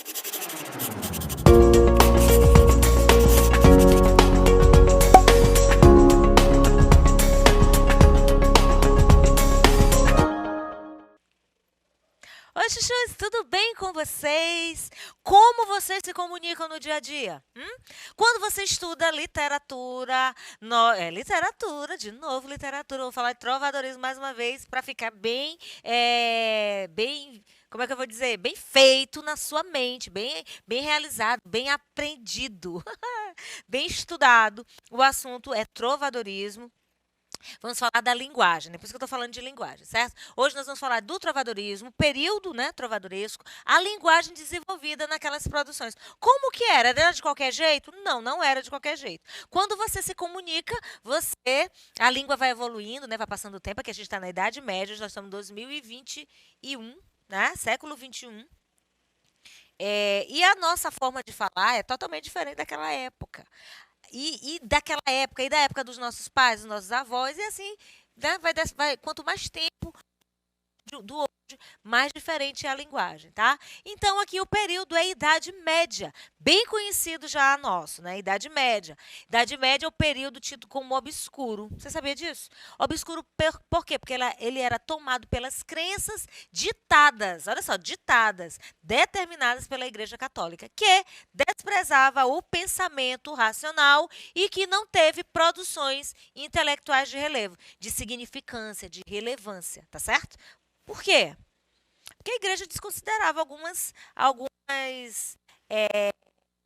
Oi, chuchus, tudo bem com vocês? Como vocês se comunicam no dia a dia? Quando você estuda literatura, literatura, de novo literatura, vou falar de trovadorismo mais uma vez, para ficar bem, como é que eu vou dizer? Bem feito na sua mente, bem realizado, bem aprendido, bem estudado. O assunto é trovadorismo. Vamos falar da linguagem, né? Por isso que eu estou falando de linguagem, certo? Hoje nós vamos falar do trovadorismo, período, né, trovadoresco, a linguagem desenvolvida naquelas produções. Como que era? Era de qualquer jeito? Não, não era de qualquer jeito. Quando você se comunica, a língua vai evoluindo, né? Vai passando o tempo, aqui a gente está na Idade Média, nós estamos em 2021, né? Século 21. E a nossa forma de falar é totalmente diferente daquela época. E daquela época, e da época dos nossos pais, dos nossos avós, e assim, né, quanto mais tempo do hoje, mais diferente é a linguagem, tá? Então, aqui o período é a Idade Média, bem conhecido já nosso, né? Idade Média. Idade Média é o período tido como obscuro. Você sabia disso? Obscuro por quê? Porque ele era tomado pelas crenças ditadas, olha só, ditadas, determinadas pela Igreja Católica, que desprezava o pensamento racional e que não teve produções intelectuais de relevo, de significância, de relevância, tá certo? Por quê? Porque a igreja desconsiderava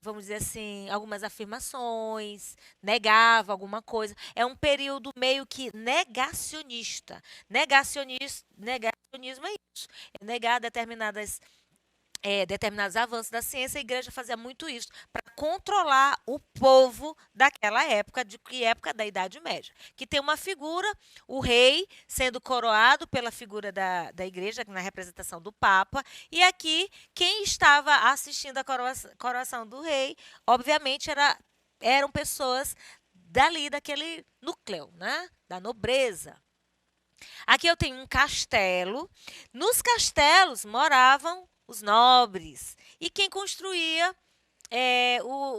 vamos dizer assim, algumas afirmações, negava alguma coisa. É um período meio que negacionista. Negacionismo é isso. É negar determinados avanços da ciência, a igreja fazia muito isso para controlar o povo daquela época, de que época da Idade Média, que tem uma figura, o rei sendo coroado pela figura da igreja, na representação do Papa, e aqui quem estava assistindo a coroação do rei, obviamente eram pessoas dali, daquele núcleo, né? Da nobreza. Aqui eu tenho um castelo. Nos castelos moravam os nobres. E quem construía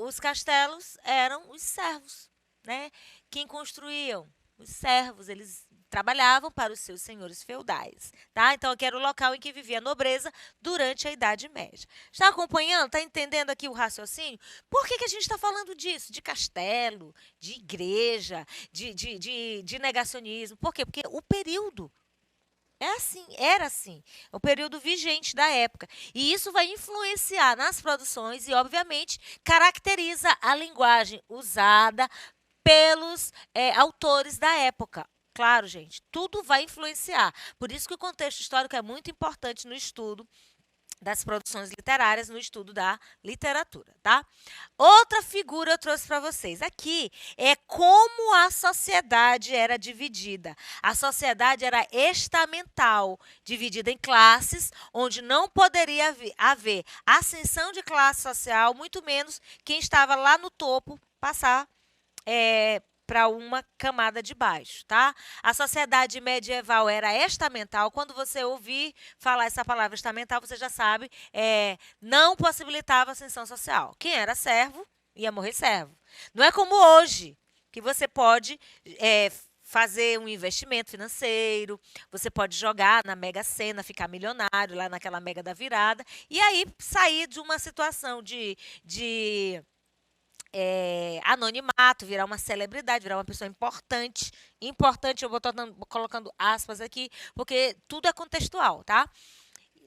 os castelos eram os servos, né? Quem construíam? Os servos, eles trabalhavam para os seus senhores feudais, tá? Então, aqui era o local em que vivia a nobreza durante a Idade Média. Está acompanhando? Está entendendo aqui o raciocínio? Por que a gente está falando disso? De castelo, de igreja, de negacionismo. Por quê? Porque o período é assim, era assim. É o período vigente da época. E isso vai influenciar nas produções e, obviamente, caracteriza a linguagem usada pelos autores da época. Claro, gente, tudo vai influenciar. Por isso que o contexto histórico é muito importante no estudo das produções literárias, no estudo da literatura, tá? Outra figura eu trouxe para vocês. Aqui é como a sociedade era dividida. A sociedade era estamental, dividida em classes, onde não poderia haver ascensão de classe social, muito menos quem estava lá no topo passar para uma camada de baixo, tá? A sociedade medieval era estamental. Quando você ouvir falar essa palavra estamental, você já sabe, não possibilitava ascensão social. Quem era servo ia morrer servo. Não é como hoje, que você pode fazer um investimento financeiro, você pode jogar na Mega Sena, ficar milionário lá naquela Mega da Virada, e aí sair de uma situação de anonimato, virar uma celebridade, virar uma pessoa importante. Importante, eu vou colocando aspas aqui, porque tudo é contextual, tá?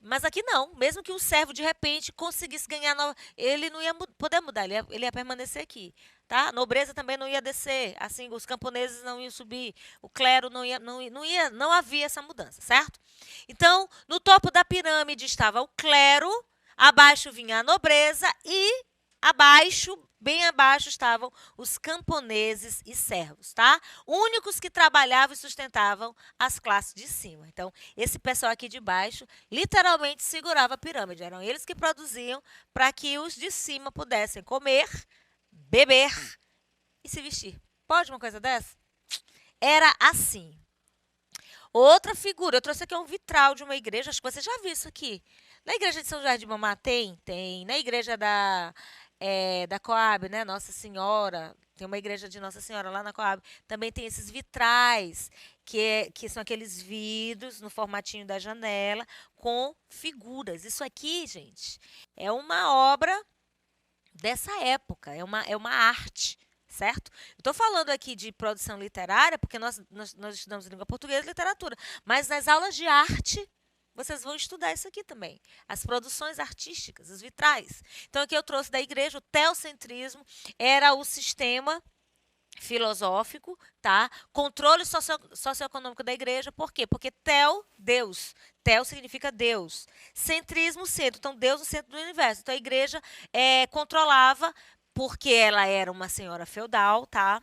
Mas aqui não, mesmo que o servo de repente conseguisse ganhar, ele não ia poder mudar, ele ia permanecer aqui, tá? A nobreza também não ia descer, assim, os camponeses não iam subir, o clero não havia essa mudança, certo? Então, no topo da pirâmide estava o clero, abaixo vinha a nobreza e abaixo, bem abaixo, estavam os camponeses e servos, tá? Únicos que trabalhavam e sustentavam as classes de cima. Então, esse pessoal aqui de baixo literalmente segurava a pirâmide. Eram eles que produziam para que os de cima pudessem comer, beber e se vestir. Pode uma coisa dessa? Era assim. Outra figura, eu trouxe aqui um vitral de uma igreja, acho que você já viu isso aqui. Na igreja de São Jorge de Mamá tem? Tem. Na igreja da Coab, né? Nossa Senhora. Tem uma igreja de Nossa Senhora lá na Coab. Também tem esses vitrais, que são aqueles vidros no formatinho da janela, com figuras. Isso aqui, gente, é uma obra dessa época, é uma arte, certo? Estou falando aqui de produção literária, porque nós estudamos língua portuguesa e literatura, mas nas aulas de arte vocês vão estudar isso aqui também. As produções artísticas, os vitrais. Então, aqui eu trouxe da igreja, o teocentrismo era o sistema filosófico, tá? Controle socioeconômico da igreja, por quê? Porque tel, Deus. Tel significa Deus. Centrismo, centro. Então, Deus no centro do universo. Então, a igreja controlava, porque ela era uma senhora feudal, tá?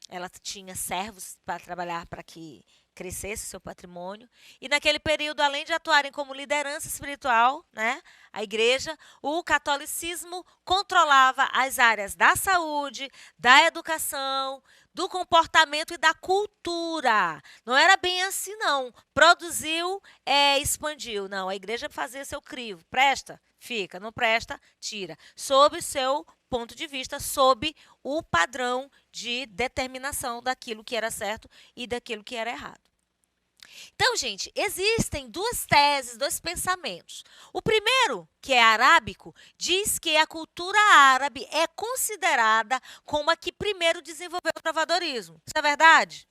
Ela tinha servos para trabalhar para que crescesse o seu patrimônio. E naquele período, além de atuarem como liderança espiritual, né, a igreja, o catolicismo controlava as áreas da saúde, da educação, do comportamento e da cultura. Não era bem assim, não. Produziu, expandiu. Não, a igreja fazia seu crivo. Presta? Fica. Não presta? Tira. Sob o seu ponto de vista, sob o padrão de determinação daquilo que era certo e daquilo que era errado. Então, gente, existem duas teses, dois pensamentos. O primeiro, que é arábico, diz que a cultura árabe é considerada como a que primeiro desenvolveu o travadorismo. Isso é verdade?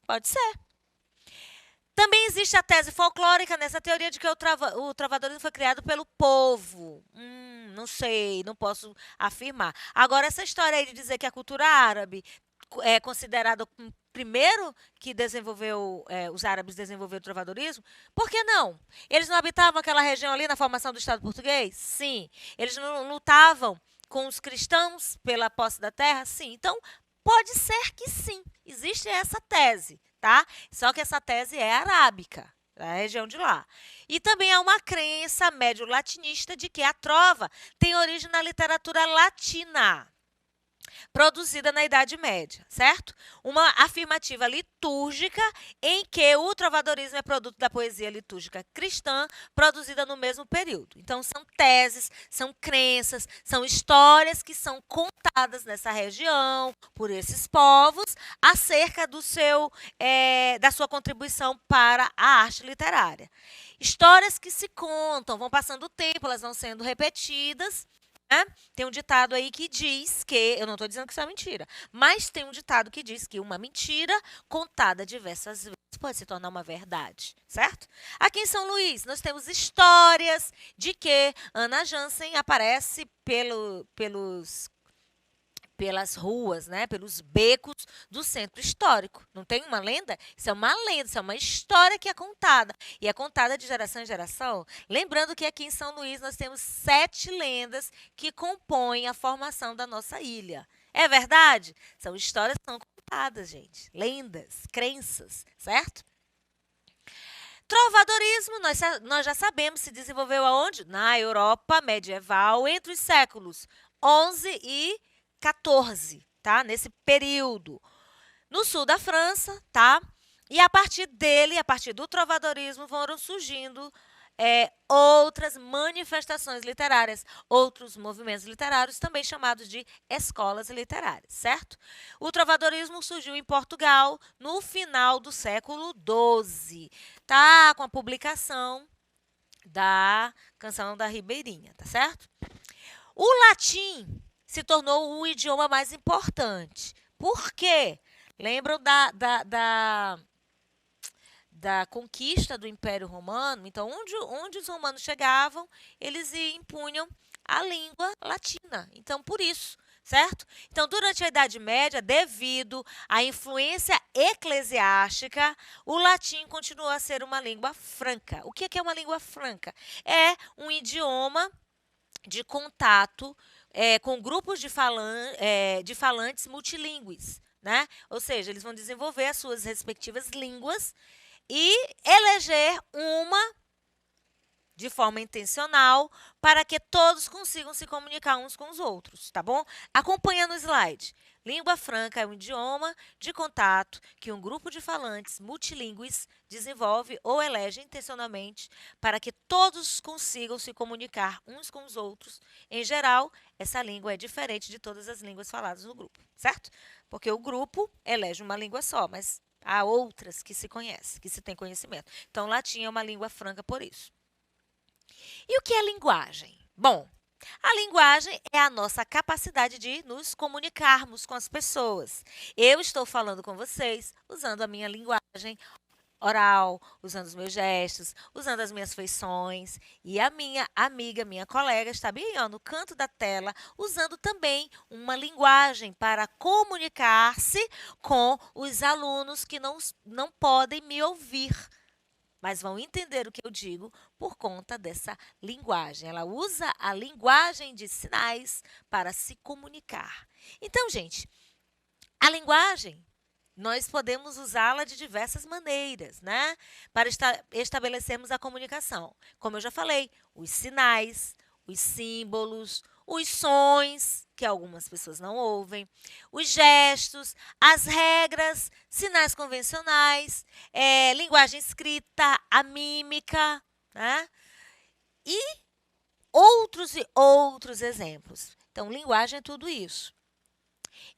Pode ser. Também existe a tese folclórica nessa teoria de que o travadorismo foi criado pelo povo. Não sei, não posso afirmar. Agora, essa história aí de dizer que a cultura árabe é considerada o primeiro que desenvolveu, os árabes desenvolveram o travadorismo, por que não? Eles não habitavam aquela região ali na formação do Estado português? Sim. Eles não lutavam com os cristãos pela posse da terra? Sim. Então, pode ser que sim. Existe essa tese, tá? Só que essa tese é arábica, da região de lá. E também há uma crença médio-latinista de que a trova tem origem na literatura latina, produzida na Idade Média, certo? Uma afirmativa litúrgica em que o trovadorismo é produto da poesia litúrgica cristã, produzida no mesmo período. Então, são teses, são crenças, são histórias que são contadas nessa região por esses povos acerca da sua contribuição para a arte literária. Histórias que se contam, vão passando o tempo, elas vão sendo repetidas. Tem um ditado aí que diz que, eu não estou dizendo que isso é mentira, mas tem um ditado que diz que uma mentira contada diversas vezes pode se tornar uma verdade, certo? Aqui em São Luís, nós temos histórias de que Ana Jansen aparece pelas ruas, né, pelos becos do centro histórico. Não tem uma lenda? Isso é uma lenda, isso é uma história que é contada. E é contada de geração em geração. Lembrando que aqui em São Luís nós temos 7 lendas que compõem a formação da nossa ilha. É verdade? São histórias que são contadas, gente. Lendas, crenças, certo? Trovadorismo, nós já sabemos, se desenvolveu aonde? Na Europa medieval, entre os séculos 11 e 14, tá? Nesse período. No sul da França, tá? E a partir dele, a partir do trovadorismo, foram surgindo outras manifestações literárias, outros movimentos literários, também chamados de escolas literárias, certo? O trovadorismo surgiu em Portugal no final do século XII, tá? Com a publicação da Canção da Ribeirinha, tá certo? O latim se tornou o idioma mais importante. Por quê? Lembram da conquista do Império Romano? Então, onde os romanos chegavam, eles impunham a língua latina. Então, por isso, certo? Então, durante a Idade Média, devido à influência eclesiástica, o latim continuou a ser uma língua franca. O que é uma língua franca? É um idioma de contato com grupos de falantes multilingües, né? Ou seja, eles vão desenvolver as suas respectivas línguas e eleger uma de forma intencional para que todos consigam se comunicar uns com os outros, tá bom? Acompanha no slide. Língua franca é um idioma de contato que um grupo de falantes multilingües desenvolve ou elege intencionalmente para que todos consigam se comunicar uns com os outros. Em geral, essa língua é diferente de todas as línguas faladas no grupo, certo? Porque o grupo elege uma língua só, mas há outras que se conhecem, que se tem conhecimento. Então, o latim é uma língua franca por isso. E o que é linguagem? Bom, a linguagem é a nossa capacidade de nos comunicarmos com as pessoas. Eu estou falando com vocês usando a minha linguagem oral, usando os meus gestos, usando as minhas feições. E a minha amiga, minha colega, está bem ó, no canto da tela, usando também uma linguagem para comunicar-se com os alunos que não podem me ouvir, mas vão entender o que eu digo por conta dessa linguagem. Ela usa a linguagem de sinais para se comunicar. Então, gente, a linguagem, nós podemos usá-la de diversas maneiras, né? Para estabelecermos a comunicação. Como eu já falei, os sinais, os símbolos, os sons, que algumas pessoas não ouvem, os gestos, as regras, sinais convencionais, linguagem escrita, a mímica, né? E outros exemplos. Então, linguagem é tudo isso.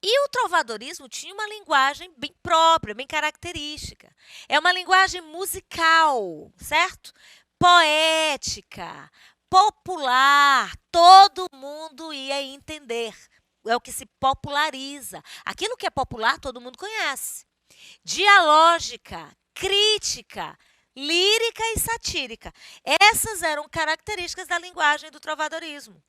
E o trovadorismo tinha uma linguagem bem própria, bem característica. É uma linguagem musical, certo? Poética, popular, todo mundo ia entender. É o que se populariza. Aquilo que é popular, todo mundo conhece. Dialógica, crítica, lírica e satírica. Essas eram características da linguagem do trovadorismo.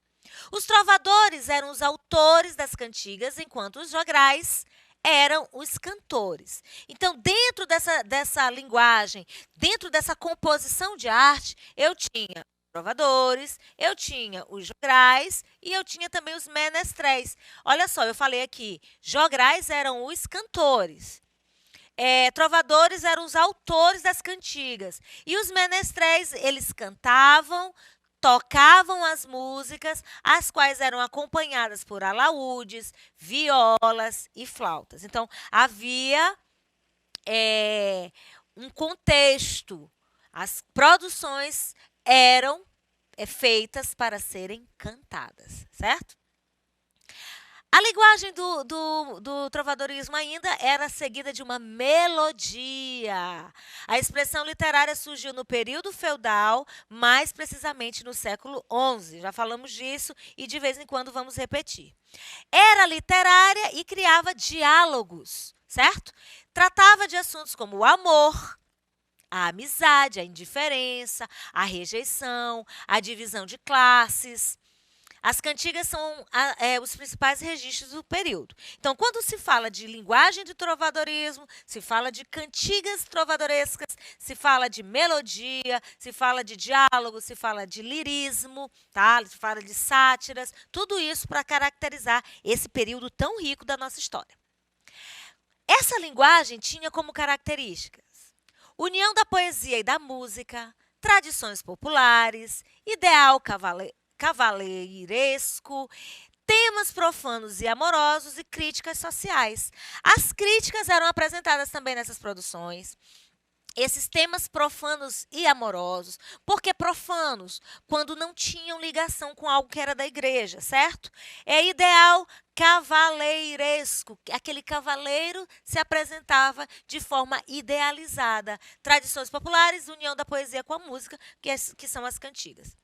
Os trovadores eram os autores das cantigas, enquanto os jograis eram os cantores. Então, dentro dessa linguagem, dentro dessa composição de arte, eu tinha trovadores, eu tinha os jograis e eu tinha também os menestréis. Olha só, eu falei aqui, jograis eram os cantores. Trovadores eram os autores das cantigas. E os menestréis, eles cantavam, tocavam as músicas, as quais eram acompanhadas por alaúdes, violas e flautas. Então, havia um contexto. As produções eram feitas para serem cantadas, certo? A linguagem do trovadorismo ainda era seguida de uma melodia. A expressão literária surgiu no período feudal, mais precisamente no século XI. Já falamos disso e de vez em quando vamos repetir. Era literária e criava diálogos, certo? Tratava de assuntos como o amor, a amizade, a indiferença, a rejeição, a divisão de classes. As cantigas são os principais registros do período. Então, quando se fala de linguagem de trovadorismo, se fala de cantigas trovadorescas, se fala de melodia, se fala de diálogo, se fala de lirismo, tá? Se fala de sátiras, tudo isso para caracterizar esse período tão rico da nossa história. Essa linguagem tinha como características união da poesia e da música, tradições populares, ideal cavaleiresco, temas profanos e amorosos e críticas sociais. As críticas eram apresentadas também nessas produções. Esses temas profanos e amorosos. Por que profanos? Quando não tinham ligação com algo que era da igreja, certo? É ideal cavaleiresco. Aquele cavaleiro se apresentava de forma idealizada. Tradições populares, união da poesia com a música, que são as cantigas.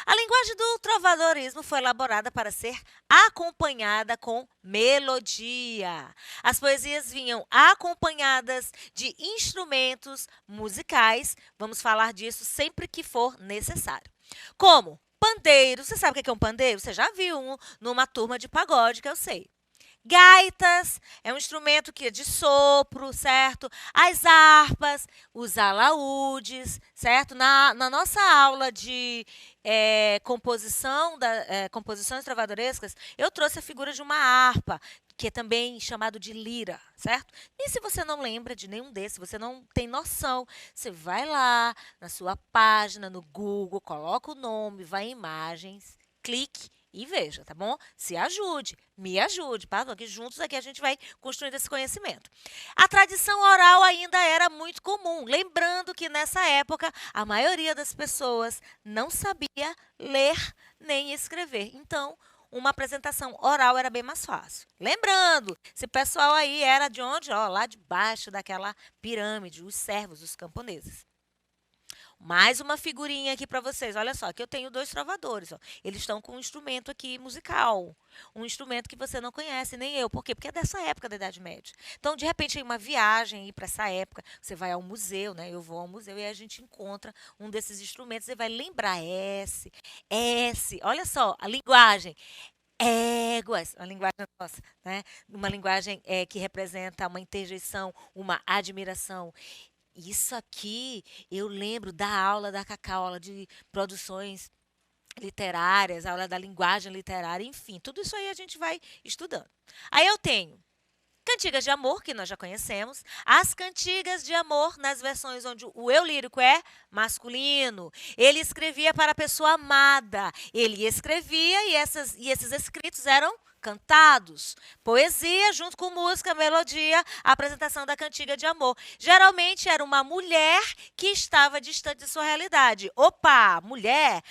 A linguagem do trovadorismo foi elaborada para ser acompanhada com melodia. As poesias vinham acompanhadas de instrumentos musicais, vamos falar disso sempre que for necessário. Como pandeiro, você sabe o que é um pandeiro? Você já viu numa turma de pagode, que eu sei. Gaitas é um instrumento que é de sopro, certo? As harpas, os alaúdes, certo? Na nossa aula de composições trovadorescas, eu trouxe a figura de uma harpa, que é também chamado de lira, certo? E se você não lembra de nenhum desses, você não tem noção, você vai lá na sua página, no Google, coloca o nome, vai em imagens, clique e veja, tá bom? Se ajude, me ajude, tá? Aqui juntos aqui a gente vai construindo esse conhecimento. A tradição oral ainda era muito comum, lembrando que nessa época a maioria das pessoas não sabia ler nem escrever. Então, uma apresentação oral era bem mais fácil. Lembrando, esse pessoal aí era de onde? Ó, lá debaixo daquela pirâmide, os servos, os camponeses. Mais uma figurinha aqui para vocês. Olha só, aqui eu tenho dois trovadores. Ó. Eles estão com um instrumento aqui musical. Um instrumento que você não conhece, nem eu. Por quê? Porque é dessa época da Idade Média. Então, de repente, em uma viagem para essa época, você vai ao museu, né? Eu vou ao museu e a gente encontra um desses instrumentos e vai lembrar S. Olha só, a linguagem. Éguas, uma linguagem nossa, né? Uma linguagem que representa uma interjeição, uma admiração. Isso aqui eu lembro da aula da Cacau, aula de produções literárias, aula da linguagem literária, enfim, tudo isso aí a gente vai estudando. Aí eu tenho cantigas de amor, que nós já conhecemos, as cantigas de amor nas versões onde o eu lírico é masculino. Ele escrevia para a pessoa amada. Ele escrevia e esses escritos eram cantados. Poesia junto com música, melodia, a apresentação da cantiga de amor. Geralmente era uma mulher que estava distante de sua realidade. Opa, mulher,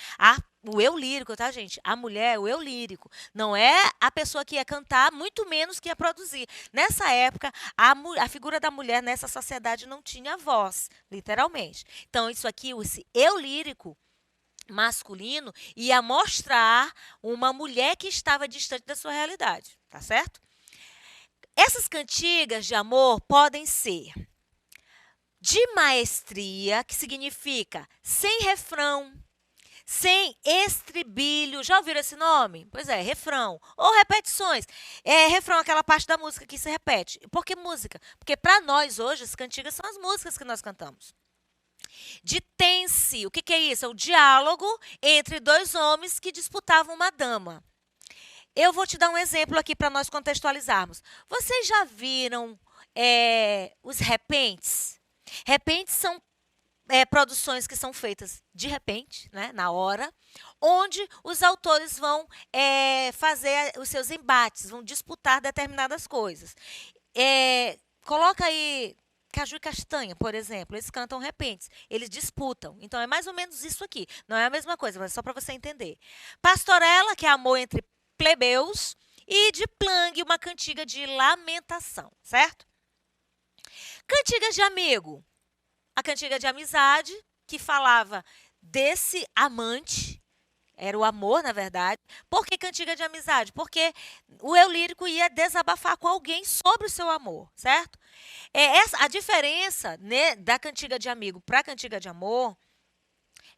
o eu lírico, tá, gente? A mulher, o eu lírico. Não é a pessoa que ia cantar, muito menos que ia produzir. Nessa época, a figura da mulher nessa sociedade não tinha voz, literalmente. Então, isso aqui, esse eu lírico masculino, ia mostrar uma mulher que estava distante da sua realidade, tá certo? Essas cantigas de amor podem ser de maestria, que significa sem refrão, sem estribilho. Já ouviram esse nome? Pois é, refrão. Ou repetições. Refrão é aquela parte da música que se repete. Por que música? Porque para nós hoje, as cantigas são as músicas que nós cantamos. De tense. O que é isso? É o diálogo entre dois homens que disputavam uma dama. Eu vou te dar um exemplo aqui para nós contextualizarmos. Vocês já viram os repentes? Repentes são produções que são feitas de repente, né, na hora, onde os autores vão fazer os seus embates, vão disputar determinadas coisas. Coloca aí Caju e Castanha, por exemplo, eles cantam repentes, eles disputam. Então, é mais ou menos isso aqui. Não é a mesma coisa, mas só para você entender. Pastorela, que é amor entre plebeus, e de Plangue, uma cantiga de lamentação, certo? Cantigas de amigo. A cantiga de amizade, que falava desse amante, era o amor, na verdade. Por que cantiga de amizade? Porque o eu lírico ia desabafar com alguém sobre o seu amor, certo? A diferença, né, da cantiga de amigo para a cantiga de amor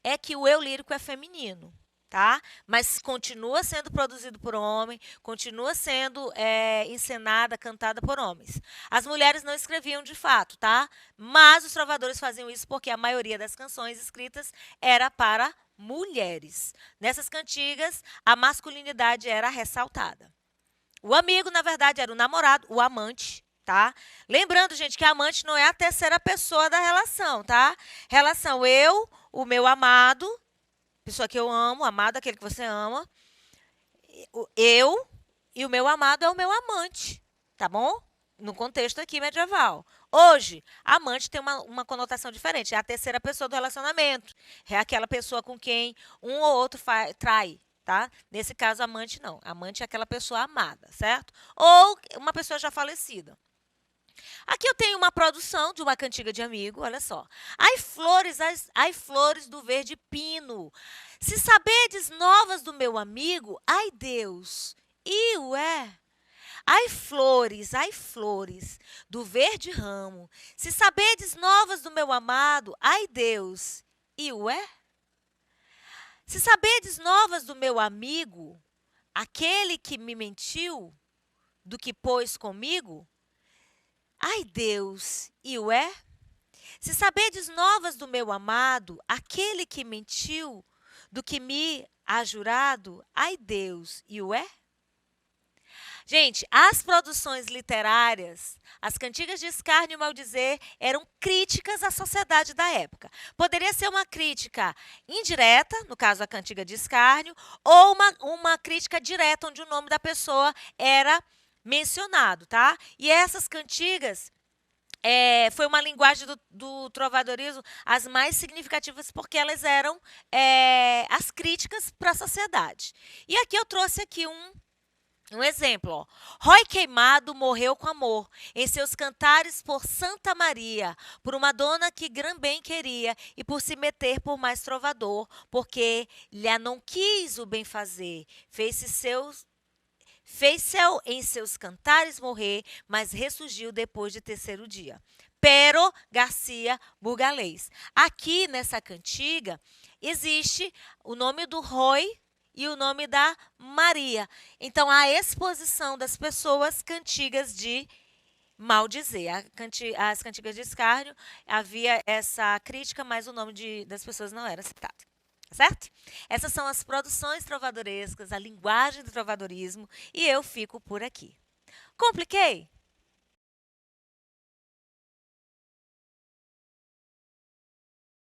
é que o eu lírico é feminino. Tá? Mas continua sendo produzido por homem, continua sendo encenada, cantada por homens. As mulheres não escreviam de fato, tá? Mas os trovadores faziam isso porque a maioria das canções escritas era para mulheres. Nessas cantigas, a masculinidade era ressaltada. O amigo, na verdade, era o namorado, o amante, tá? Lembrando, gente, que amante não é a terceira pessoa da relação, tá? Relação eu, o meu amado, pessoa que eu amo, amado, aquele que você ama. Eu e o meu amado é o meu amante, tá bom? No contexto aqui medieval. Hoje, amante tem uma conotação diferente. É a terceira pessoa do relacionamento. É aquela pessoa com quem um ou outro trai, tá? Nesse caso, amante não. Amante é aquela pessoa amada, certo? Ou uma pessoa já falecida. Aqui eu tenho uma produção de uma cantiga de amigo, olha só. Ai flores do verde pino. Se sabedes novas do meu amigo, ai Deus, e ué. Ai flores do verde ramo. Se sabedes novas do meu amado, ai Deus, e ué. Se sabedes novas do meu amigo, aquele que me mentiu, do que pôs comigo? Ai, Deus, e o é? Se sabedes novas do meu amado, aquele que mentiu, do que me há jurado, ai, Deus, e o é? Gente, as produções literárias, as cantigas de escárnio e maldizer, eram críticas à sociedade da época. Poderia ser uma crítica indireta, no caso a cantiga de escárnio, ou uma crítica direta, onde o nome da pessoa era mencionado, tá? E essas cantigas foi uma linguagem do trovadorismo as mais significativas porque elas eram as críticas para a sociedade. E aqui eu trouxe aqui um exemplo, ó. Rói Queimado morreu com amor, em seus cantares por Santa Maria, por uma dona que gran bem queria, e por se meter por mais trovador, porque lhe não quis o bem fazer, fez-se-o em seus cantares morrer, mas ressurgiu depois de terceiro dia. Pero Garcia Burgalês. Aqui nessa cantiga existe o nome do Rói e o nome da Maria. Então, a exposição das pessoas cantigas de maldizer. As cantigas de escárnio, havia essa crítica, mas o nome das pessoas não era citado. Certo? Essas são as produções trovadorescas, a linguagem do trovadorismo, e eu fico por aqui. Compliquei?